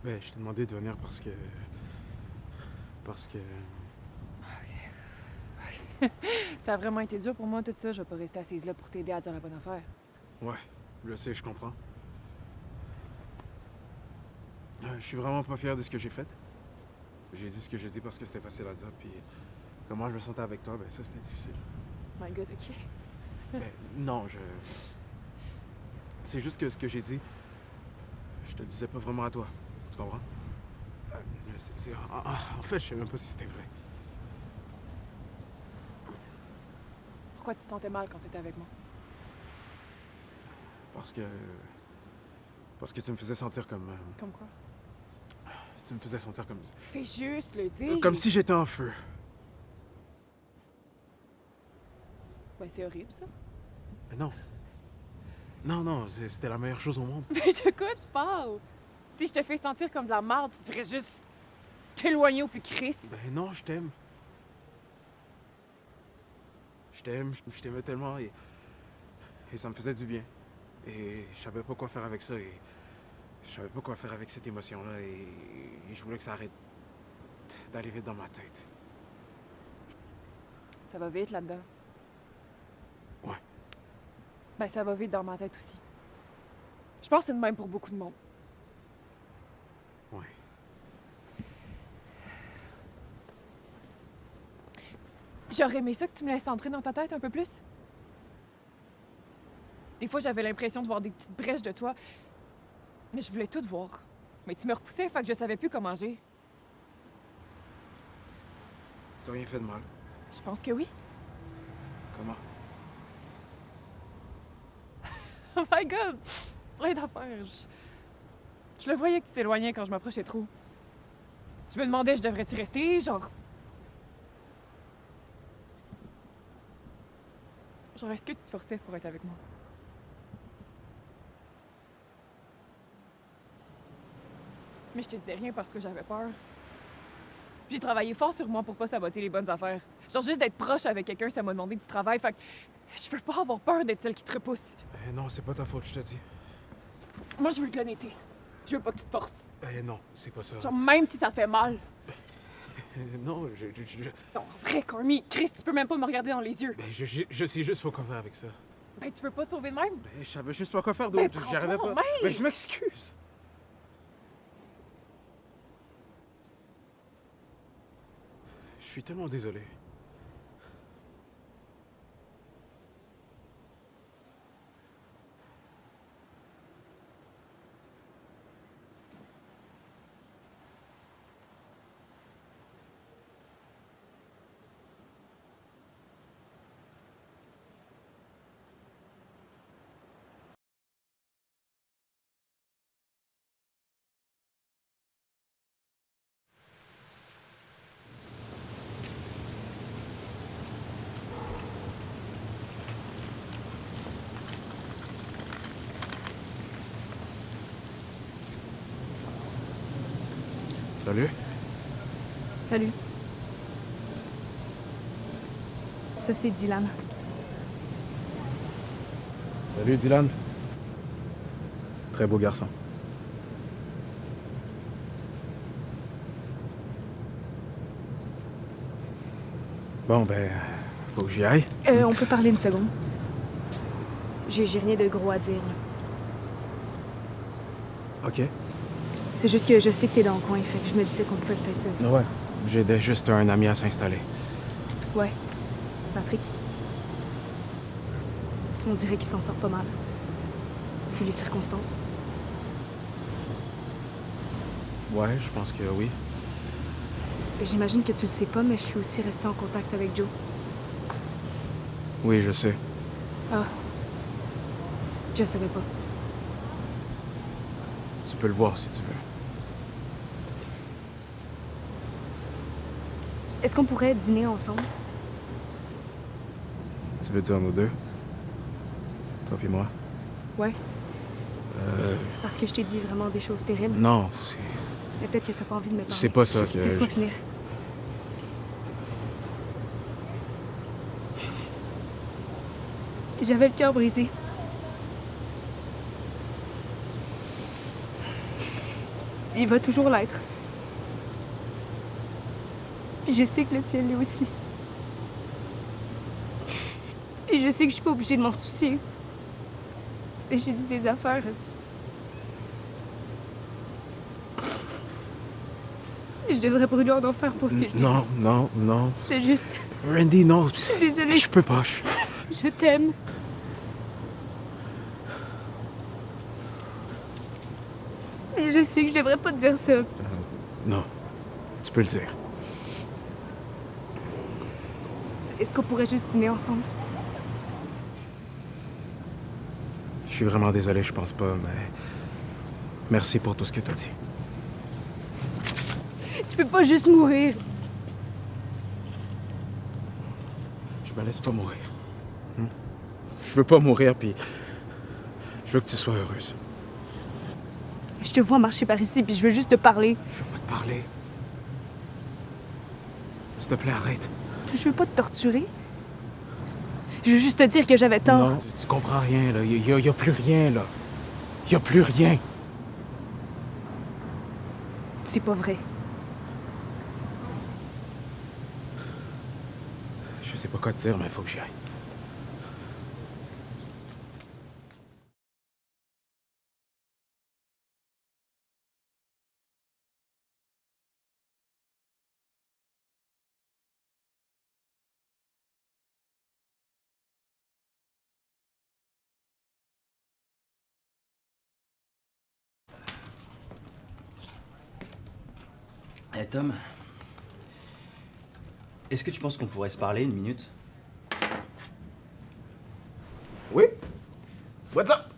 Ben, je t'ai demandé de venir parce que... Parce que... Ça a vraiment été dur pour moi, tout ça. Je vais pas rester assise là pour t'aider à dire la bonne affaire. Ouais, je sais, je comprends. Je suis vraiment pas fier de ce que j'ai fait. J'ai dit ce que j'ai dit parce que c'était facile à dire, puis comment je me sentais avec toi, ben ça c'était difficile. My God, ok. Ben, non, c'est juste que ce que j'ai dit, je te le disais pas vraiment à toi. Tu comprends? En fait, je sais même pas si c'était vrai. Pourquoi tu te sentais mal quand t'étais avec moi? Parce que... Parce que tu me faisais sentir comme... Comme quoi? Tu me faisais sentir comme... Fais juste le dire! Comme si j'étais en feu. Ben, c'est horrible, ça. Mais non. Non, c'était la meilleure chose au monde. Mais de quoi tu parles? Si je te fais sentir comme de la merde, tu devrais juste t'éloigner au plus Christ. Ben non, je t'aime. Je t'aimais tellement et ça me faisait du bien. Et je savais pas quoi faire avec ça et je savais pas quoi faire avec cette émotion-là et je voulais que ça arrête d'aller vite dans ma tête. Ça va vite là-dedans. Ouais. Ben, ça va vite dans ma tête aussi. Je pense que c'est de même pour beaucoup de monde. Ouais. J'aurais aimé ça que tu me laisses entrer dans ta tête un peu plus. Des fois, j'avais l'impression de voir des petites brèches de toi. Mais je voulais tout voir. Mais tu me repoussais, fait que je savais plus comment agir. T'as rien fait de mal. Je pense que oui. Comment? Oh my God! Plein d'affaires. Je le voyais que tu t'éloignais quand je m'approchais trop. Je me demandais, je devrais-tu rester, genre... Genre, est-ce que tu te forçais pour être avec moi? Mais je te disais rien parce que j'avais peur. J'ai travaillé fort sur moi pour pas saboter les bonnes affaires. Genre, juste d'être proche avec quelqu'un, ça m'a demandé du travail, fait que je veux pas avoir peur d'être celle qui te repousse. Non, c'est pas ta faute, je te dis. Moi, je veux de l'honnêteté. Je veux pas que tu te forces. Non, c'est pas ça. Genre, même si ça te fait mal. Non, Non, en vrai, Carmi, Chris, tu peux même pas me regarder dans les yeux. Ben, je sais juste pas quoi faire avec ça. Ben, tu peux pas te sauver de même. Ben, je savais juste pas quoi faire Ben, d'autre. J'arrivais prends-toi pas. en main. Ben, je m'excuse. Je suis tellement désolé. Salut. Salut. Ça, c'est Dylan. Salut, Dylan. Très beau garçon. Bon, ben, faut que j'y aille. On peut parler une seconde. J'ai rien de gros à dire. Là. OK. C'est juste que je sais que t'es dans le coin, fait que je me disais qu'on pouvait peut-être se... Ouais. J'aidais juste un ami à s'installer. Ouais. Patrick. On dirait qu'il s'en sort pas mal. Vu les circonstances. Ouais, je pense que oui. J'imagine que tu le sais pas, mais je suis aussi restée en contact avec Joe. Oui, je sais. Ah. Je savais pas. Tu peux le voir si tu veux. Est-ce qu'on pourrait dîner ensemble? Tu veux dire nous deux? Toi puis moi? Ouais. Parce que je t'ai dit vraiment des choses terribles. Non, Mais peut-être que t'as pas envie de me parler. c'est pas ça que... Laisse-moi finir. J'avais le cœur brisé. Il va toujours l'être. Puis je sais que le tien l'est aussi. Puis je sais que je suis pas obligée de m'en soucier. Mais j'ai dit des affaires. Je devrais brûler en enfer pour ce que je dis. Non, non, non. C'est juste. Randy, non. Je suis désolée. Je peux pas. Je t'aime. Mais je sais que je devrais pas te dire ça. Non. Tu peux le dire. Est-ce qu'on pourrait juste dîner ensemble? Je suis vraiment désolé, je pense pas, mais... Merci pour tout ce que t'as dit. Tu peux pas juste mourir. Je me laisse pas mourir. Je veux pas mourir, puis... Je veux que tu sois heureuse. Je te vois marcher par ici, puis je veux juste te parler. Je veux pas te parler. S'il te plaît, arrête. Je veux pas te torturer. Je veux juste te dire que j'avais tort. Non, tu comprends rien, là. Y a plus rien, là. Y a plus rien. C'est pas vrai. Je sais pas quoi te dire, mais faut que j'y aille. Eh Tom, est-ce que tu penses qu'on pourrait se parler une minute? Oui? What's up?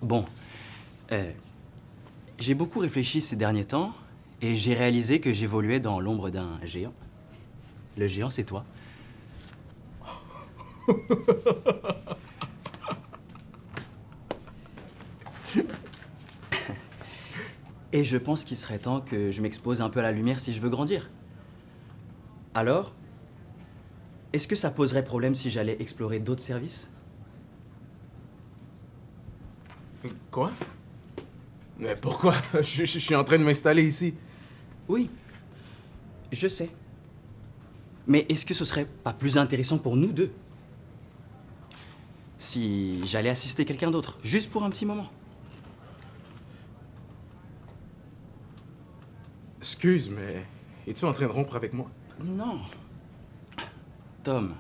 Bon, j'ai beaucoup réfléchi ces derniers temps et j'ai réalisé que j'évoluais dans l'ombre d'un géant. Le géant, c'est toi. Et je pense qu'il serait temps que je m'expose un peu à la lumière si je veux grandir. Alors, est-ce que ça poserait problème si j'allais explorer d'autres services? Quoi? Mais pourquoi? Je suis en train de m'installer ici. Oui, je sais. Mais est-ce que ce serait pas plus intéressant pour nous deux si j'allais assister quelqu'un d'autre, juste pour un petit moment? Excuse, mais... Es-tu en train de rompre avec moi? Non. Tom.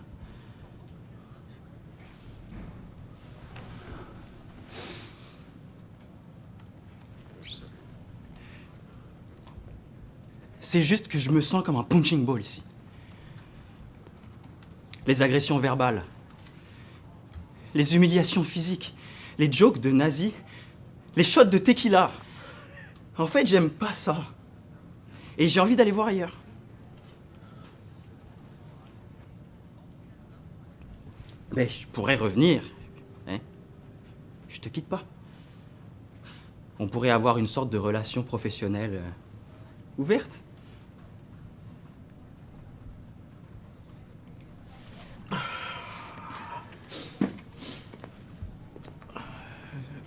C'est juste que je me sens comme un punching ball ici. Les agressions verbales, les humiliations physiques, les jokes de nazis, les shots de tequila. En fait, j'aime pas ça. Et j'ai envie d'aller voir ailleurs. Mais je pourrais revenir. Hein? Je te quitte pas. On pourrait avoir une sorte de relation professionnelle ouverte.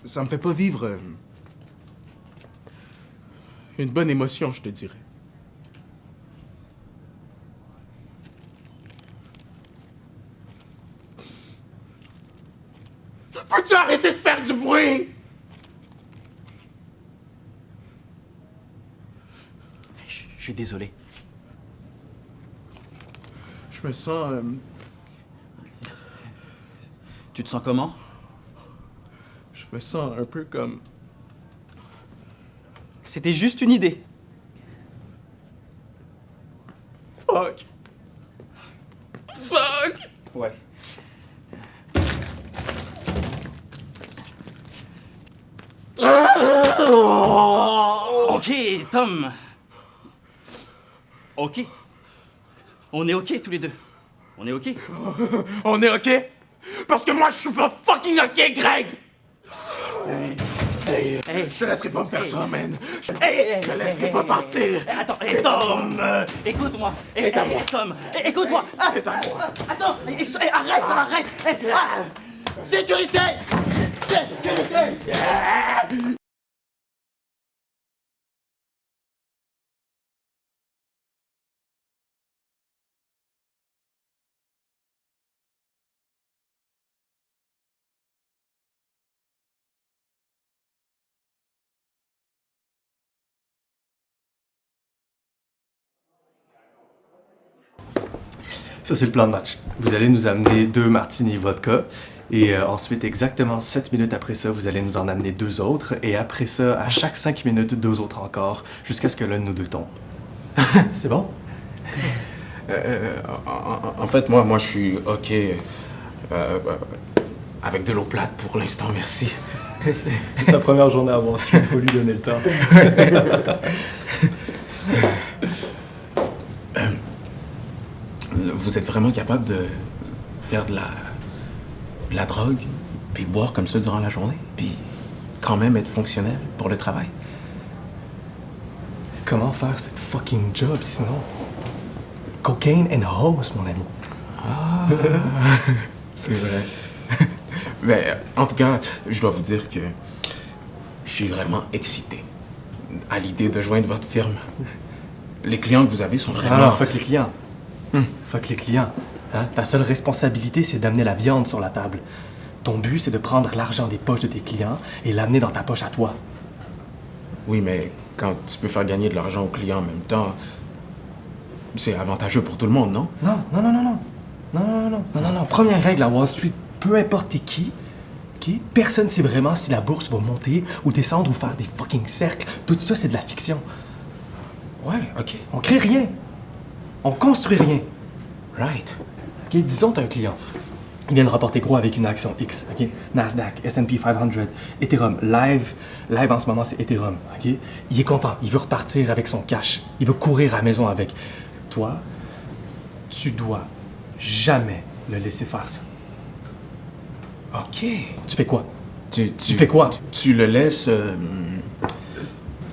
Ça me fait pas vivre... une bonne émotion, je te dirais. Peux-tu arrêter de faire du bruit? Je suis désolé. Je me sens... Tu te sens comment? Je me sens un peu comme... C'était juste une idée. Fuck. Fuck. Ouais. Ok, Tom. Ok. On est ok tous les deux. On est ok. On est ok? Parce que moi, je suis pas fucking ok, Greg! Hey, Je te laisserai pas me faire ça, man! Je te laisserai pas partir! Attends, Tom, écoute-moi. C'est à moi. Tom, écoute-moi. C'est à moi! Attends, arrête. Sécurité. Ça, c'est le plan de match. Vous allez nous amener 2 martini vodka. Et ensuite, exactement 7 minutes après ça, vous allez nous en amener 2 autres. Et après ça, à chaque 5 minutes, 2 autres encore, jusqu'à ce que l'un de nous deux tombe. C'est bon? En fait, moi, je suis OK avec de l'eau plate pour l'instant, merci. C'est sa première journée à Wall Street, faut lui donner le temps. Vous êtes vraiment capable de faire de la drogue, puis boire comme ça durant la journée, puis quand même être fonctionnel pour le travail? Comment faire cette fucking job sinon? Cocaine and hose, mon ami. Ah, c'est vrai. Mais en tout cas, je dois vous dire que je suis vraiment excité à l'idée de joindre votre firme. Les clients que vous avez sont vraiment... Alors, fuck les clients. Fuck les clients. Hein? Ta seule responsabilité, c'est d'amener la viande sur la table. Ton but, c'est de prendre l'argent des poches de tes clients et l'amener dans ta poche à toi. Oui, mais quand tu peux faire gagner de l'argent aux clients en même temps, c'est avantageux pour tout le monde, non? Non. Première règle à Wall Street, peu importe t'es qui, ok? Personne sait vraiment si la bourse va monter ou descendre ou faire des fucking cercles. Tout ça, c'est de la fiction. Ouais, OK. On crée rien. On construit rien. Right. Ok, disons t'as un client. Il vient de rapporter gros avec une action X, ok? Nasdaq, S&P 500, Ethereum, live en ce moment c'est Ethereum, ok? Il est content, il veut repartir avec son cash, il veut courir à la maison avec. Toi, tu dois jamais le laisser faire ça. OK. Tu fais quoi? Tu fais quoi? Tu le laisses...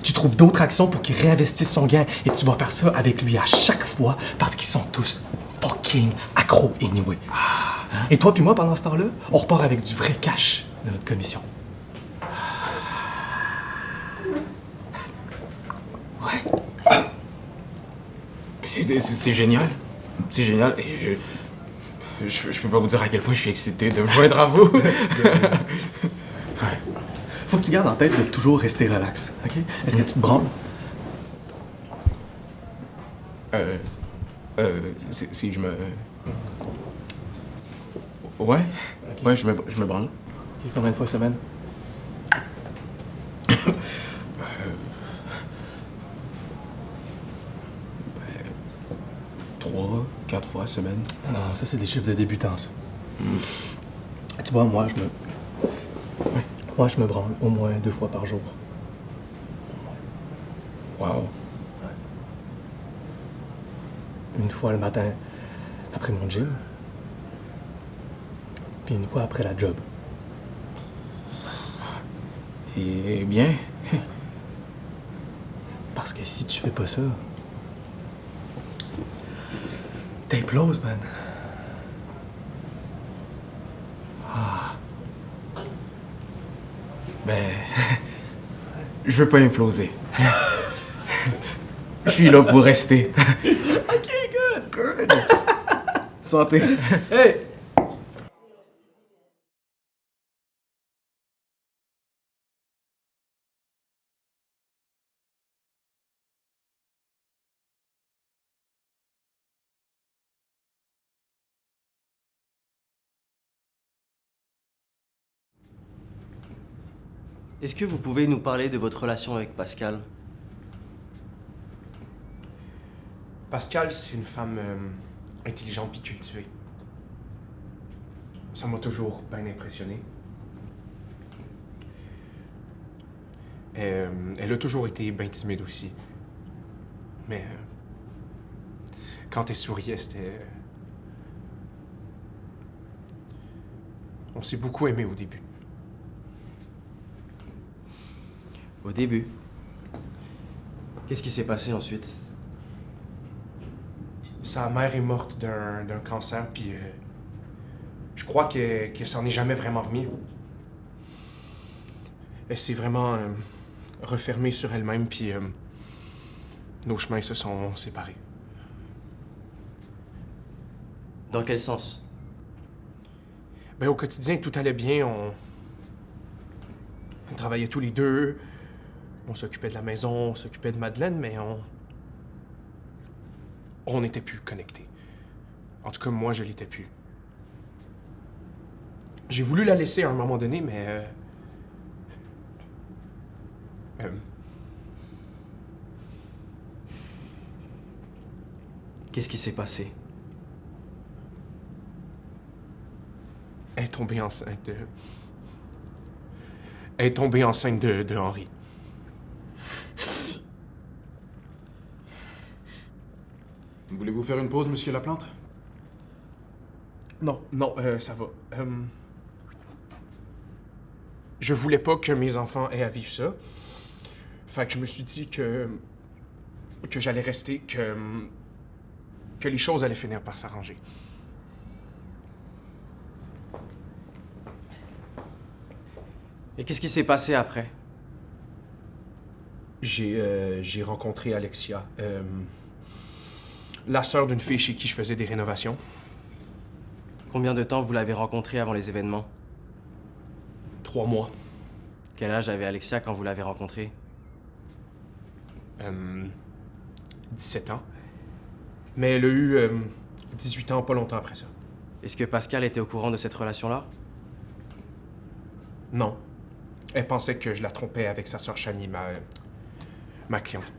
Tu trouves d'autres actions pour qu'il réinvestisse son gain et tu vas faire ça avec lui à chaque fois parce qu'ils sont tous fucking accros anyway. Et toi puis moi, pendant ce temps-là, on repart avec du vrai cash de notre commission. Ouais. C'est génial. C'est génial. Et je peux pas vous dire à quel point je suis excité de me joindre à vous. Faut que tu gardes en tête de toujours rester relax, ok? Est-ce que tu te branles? Si je me... Ouais. Ok. Ouais, je me branle. Ok, combien de fois semaine? 3, 4 fois semaine. Non, ça c'est des chiffres de débutants, ça. Tu vois, moi je me branle au moins 2 fois par jour. Wow. Une fois le matin après mon gym, puis une fois après la job. Et bien... Parce que si tu fais pas ça, t'imploses, man. Ben... je veux pas imploser. Je suis là pour rester. Ok, good. Santé. Hey! Est-ce que vous pouvez nous parler de votre relation avec Pascal? Pascal, c'est une femme intelligente puis cultivée. Ça m'a toujours bien impressionné. Elle a toujours été bien timide aussi. Mais quand elle souriait, c'était... On s'est beaucoup aimé au début. Au début. Qu'est-ce qui s'est passé ensuite? Sa mère est morte d'un cancer, puis je crois qu'elle s'en est jamais vraiment remise. Elle s'est vraiment refermée sur elle-même, puis nos chemins se sont séparés. Dans quel sens? Ben, au quotidien, tout allait bien. On travaillait tous les deux. On s'occupait de la maison, on s'occupait de Madeleine, mais on n'était plus connectés. En tout cas, moi, je l'étais plus. J'ai voulu la laisser à un moment donné, mais... Qu'est-ce qui s'est passé? Elle est tombée enceinte de... Elle est tombée enceinte de Henri. Voulez-vous faire une pause, monsieur Laplante? Non, non, ça va. Je voulais pas que mes enfants aient à vivre ça. Fait que je me suis dit que j'allais rester, que les choses allaient finir par s'arranger. Et qu'est-ce qui s'est passé après? J'ai rencontré Alexia, la sœur d'une fille chez qui je faisais des rénovations. Combien de temps vous l'avez rencontrée avant les événements? 3 mois. Quel âge avait Alexia quand vous l'avez rencontrée? 17 ans. Mais elle a eu 18 ans pas longtemps après ça. Est-ce que Pascal était au courant de cette relation-là? Non. Elle pensait que je la trompais avec sa sœur Shani, ma cliente.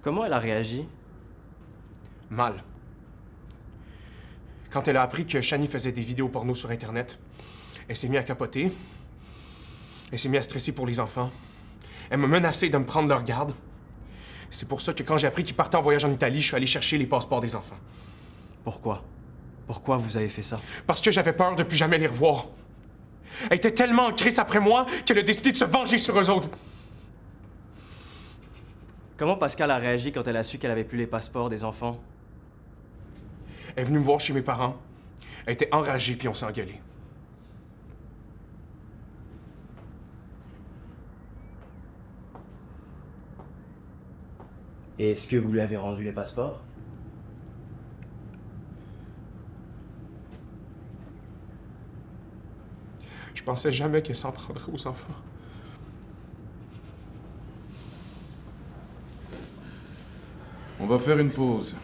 Comment elle a réagi? Mal. Quand elle a appris que Shani faisait des vidéos porno sur Internet, elle s'est mise à capoter. Elle s'est mise à stresser pour les enfants. Elle m'a menacé de me prendre leur garde. C'est pour ça que quand j'ai appris qu'ils partaient en voyage en Italie, je suis allé chercher les passeports des enfants. Pourquoi? Pourquoi vous avez fait ça? Parce que j'avais peur de plus jamais les revoir. Elle était tellement en crise après moi qu'elle a décidé de se venger sur eux autres. Comment Pascal a réagi quand elle a su qu'elle avait plus les passeports des enfants? Elle est venue me voir chez mes parents. Elle était enragée, puis on s'est engueulé. Et est-ce que vous lui avez rendu les passeports? Je pensais jamais qu'elle s'en prendrait aux enfants. On va faire une pause.